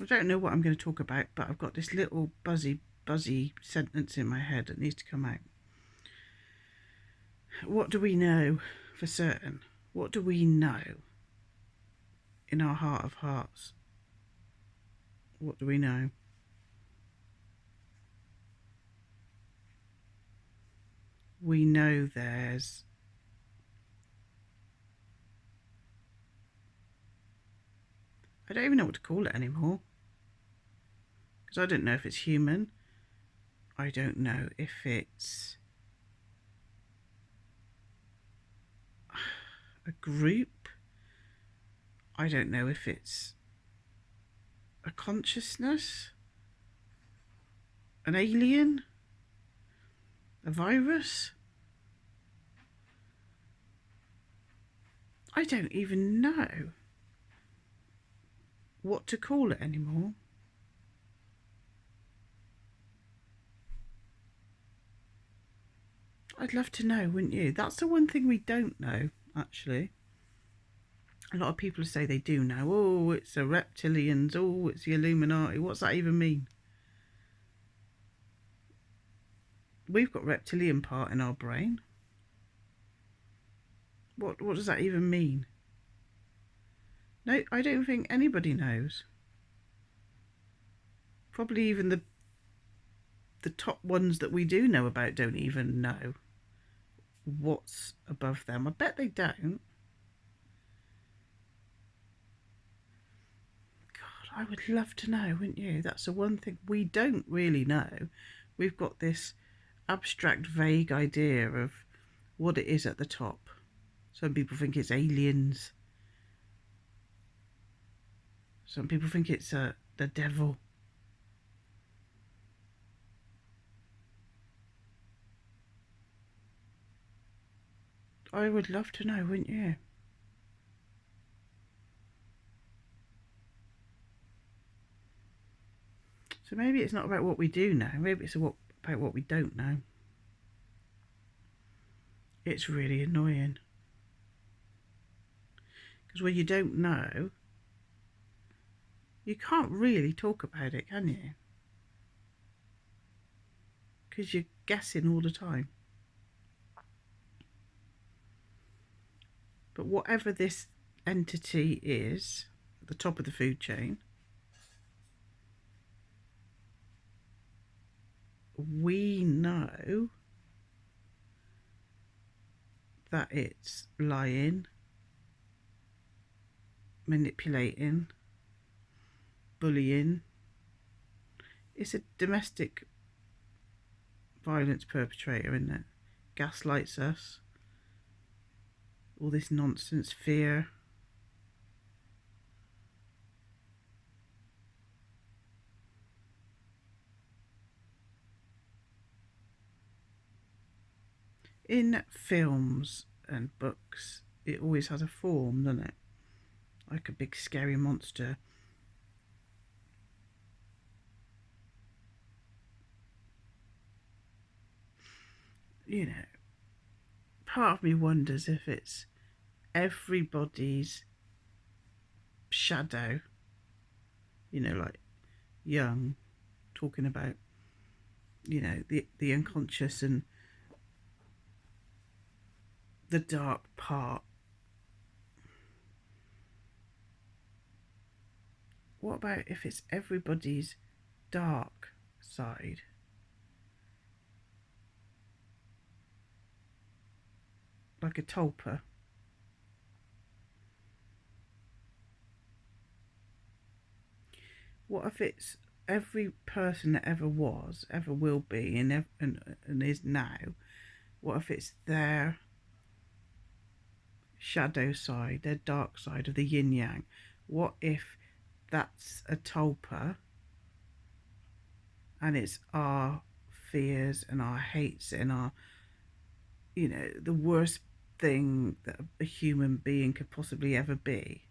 I don't know what I'm going to talk about, but I've got this little buzzy sentence in my head that needs to come out. What do we know for certain? What do we know in our heart of hearts? What do we know? We know there's I don't even know what to call it anymore, because I don't know if it's human. I don't know if it's a group. I don't know if it's a consciousness, an alien, a virus. I don't even know what to call it anymore. I'd love to know, wouldn't you? That's the one thing we don't know, actually. A lot of people say they do know. Oh, it's the reptilians. Oh, it's the Illuminati. What's that even mean? We've got reptilian part in our brain. What does that even mean? No, I don't think anybody knows. Probably even the top ones that we do know about don't even know what's above them. I bet they don't. God, I would love to know, wouldn't you? That's the one thing we don't really know. We've got this abstract, vague idea of what it is at the top. Some people think it's aliens. Some people think it's the devil. I would love to know, wouldn't you? So maybe it's not about what we do know. Maybe it's about what we don't know. It's really annoying. Because when you don't know, you can't really talk about it, can you? Because you're guessing all the time. But whatever this entity is at the top of the food chain, we know that it's lying, manipulating, bullying. It's a domestic violence perpetrator, isn't it? Gaslights us. All this nonsense, fear. In films and books, it always has a form, doesn't it? Like a big scary monster. You know, part of me wonders if it's everybody's shadow, like Young talking about, the unconscious and the dark part. What about if it's everybody's dark side? Like a tulpa. What if it's every person that ever was, ever will be, and is now? What if it's their shadow side, their dark side of the yin yang? What if that's a tulpa and it's our fears and our hates and our, the worst thing that a human being could possibly ever be?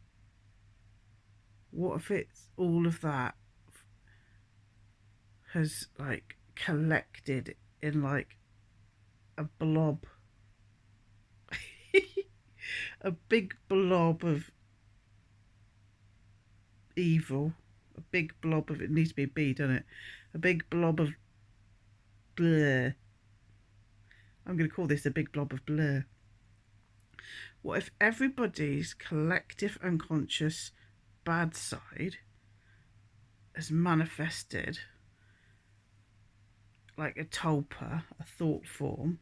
What if it's all of that has like collected in like a blob, a big blob of evil A big blob of, it needs to be a B, doesn't it? A big blob of blur. I'm going to call this a big blob of blur. What if everybody's collective unconscious bad side has manifested like a tulpa, a thought form,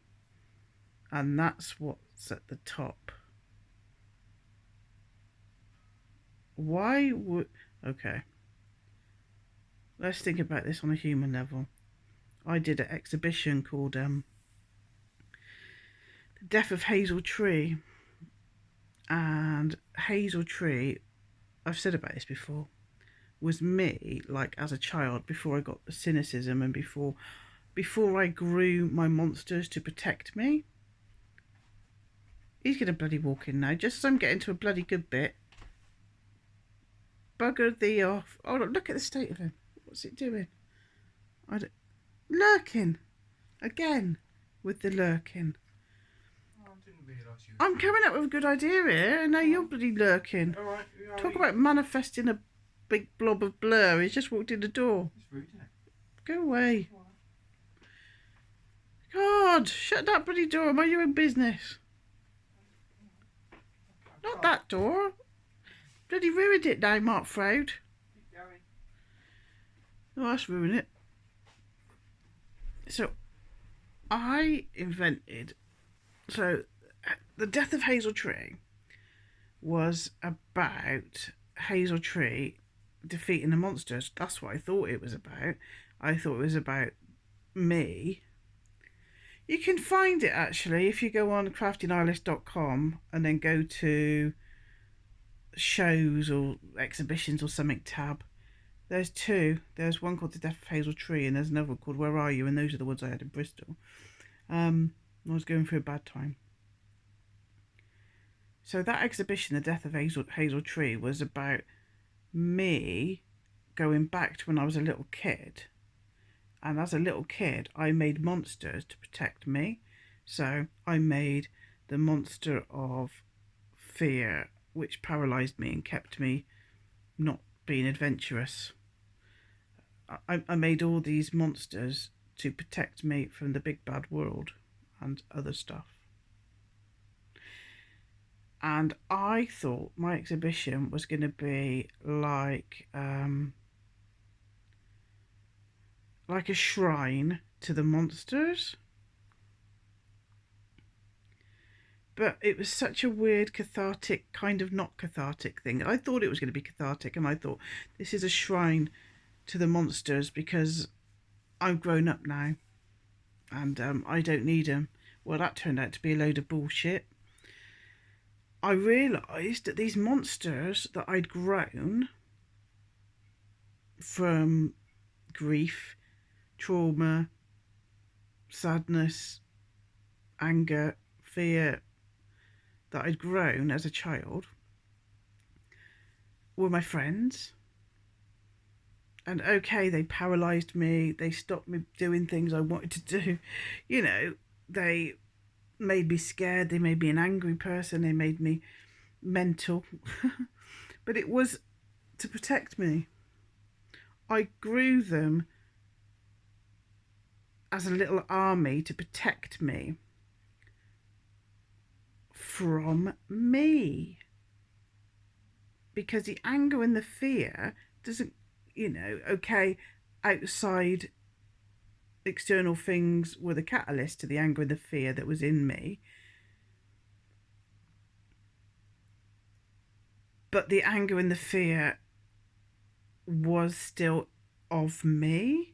and that's what's at the top? Why would... Okay. Let's think about this on a human level. I did an exhibition called The Death of Hazel Tree. And Hazel Tree, I've said about this before, was me, like as a child, before I got the cynicism and before I grew my monsters to protect me. He's going to bloody walk in now, just as I'm getting to a bloody good bit. Bugger thee off. Oh, look at the state of him. What's it doing? Lurking. Again, with the lurking. Oh, I didn't realise you... I'm coming up with a good idea here, and now you're bloody lurking. All right. Talk about manifesting a big blob of blur. He's just walked in the door. It's rude, isn't it? Go away. God, shut that bloody door. Mind your own business. Not that door. Bloody ruined it now, Mark Froud. Keep going. Oh, that's ruined it. So, I invented... So, The Death of Hazel Tree was about Hazel Tree defeating the monsters. That's what I thought it was about. I thought it was about me. You can find it actually if you go on craftinghilist.com and then go to shows or exhibitions or something tab. There's two. There's one called The Death of Hazel Tree and there's another one called Where Are You? And those are the ones I had in Bristol. I was going through a bad time. So that exhibition, The Death of Hazel Tree, was about me going back to when I was a little kid. And as a little kid, I made monsters to protect me. So I made the monster of fear, which paralysed me and kept me not being adventurous. I made all these monsters to protect me from the big bad world and other stuff. And I thought my exhibition was going to be like a shrine to the monsters. But it was such a weird cathartic, kind of not cathartic thing. I thought it was going to be cathartic, and I thought this is a shrine to the monsters because I'm grown up now and I don't need them. Well, that turned out to be a load of bullshit. I realised that these monsters that I'd grown from grief, trauma, sadness, anger, fear, that I'd grown as a child were my friends. And okay, they paralysed me, they stopped me doing things I wanted to do. You know, they made me scared, they made me an angry person, they made me mental. But it was to protect me. I grew them as a little army to protect me from me. Because the anger and the fear doesn't, you know, okay, outside external things were the catalyst to the anger and the fear that was in me. But the anger and the fear was still of me.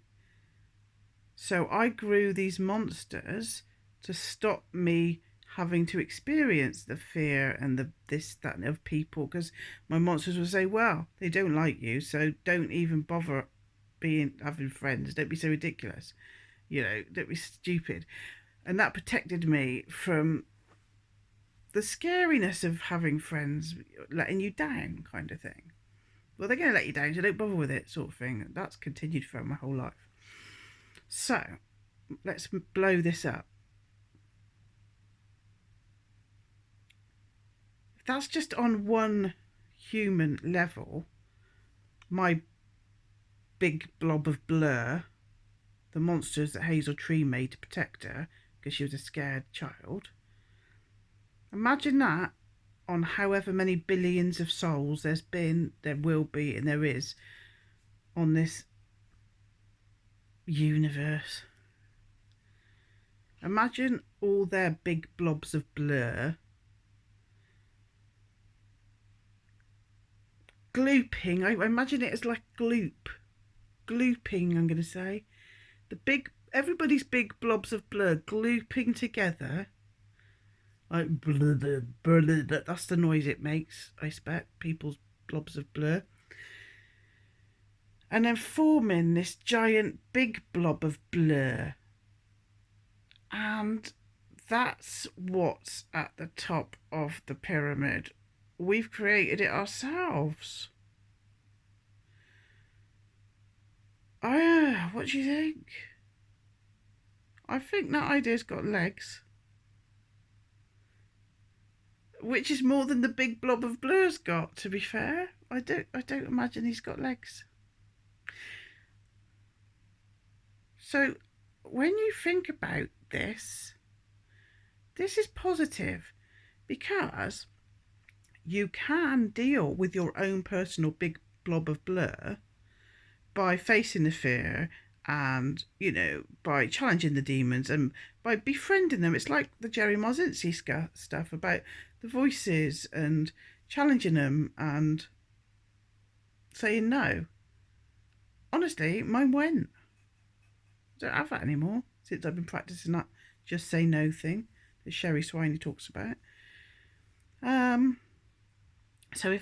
So I grew these monsters to stop me having to experience the fear and the this, that, and of people, because my monsters would say, well, they don't like you, so don't even bother having friends. Don't be so ridiculous. You know, don't be stupid. And that protected me from the scariness of having friends letting you down, kind of thing. Well, they're going to let you down, so don't bother with it, sort of thing. That's continued throughout my whole life. So, let's blow this up. That's just on one human level. My big blob of Bleugh, the monsters that Hazel Tree made to protect her because she was a scared child. Imagine that on however many billions of souls there's been, there will be, and there is on this universe. Imagine all their big blobs of blur glooping. I imagine it as like glooping, I'm going to say. Everybody's big blobs of blur glooping together. Like blur, blur, that's the noise it makes, I expect, people's blobs of blur. And then forming this giant big blob of blur. And that's what's at the top of the pyramid. We've created it ourselves. What do you think? I think that idea's got legs. Which is more than the big blob of Bleur's got, to be fair. I don't imagine he's got legs. So when you think about this is positive, because you can deal with your own personal big blob of blur by facing the fear and, you know, by challenging the demons and by befriending them. It's like the Jerry Marzinski stuff about the voices and challenging them and saying no. Honestly, mine went. I don't have that anymore since I've been practicing that just say no thing that Sherry Swiney talks about. So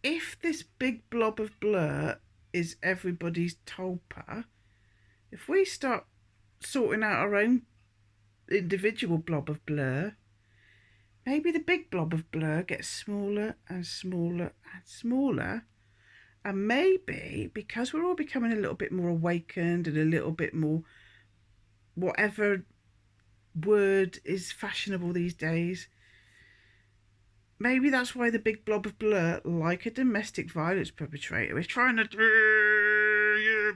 if this big blob of blur is everybody's tulpa, if we start sorting out our own individual blob of blur, maybe the big blob of blur gets smaller and smaller and smaller. And maybe because we're all becoming a little bit more awakened and a little bit more whatever word is fashionable these days, maybe that's why the big blob of blur, like a domestic violence perpetrator, is trying to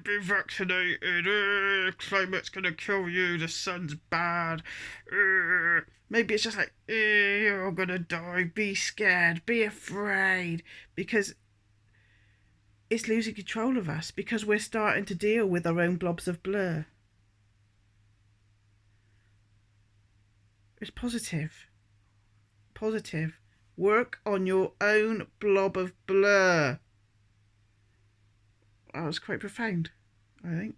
be vaccinated, climate's gonna kill you, the sun's bad, maybe it's just like, you're gonna die, be scared, be afraid, because it's losing control of us, because we're starting to deal with our own blobs of blur. It's positive. Positive. Work on your own blob of blur. That was quite profound, I think.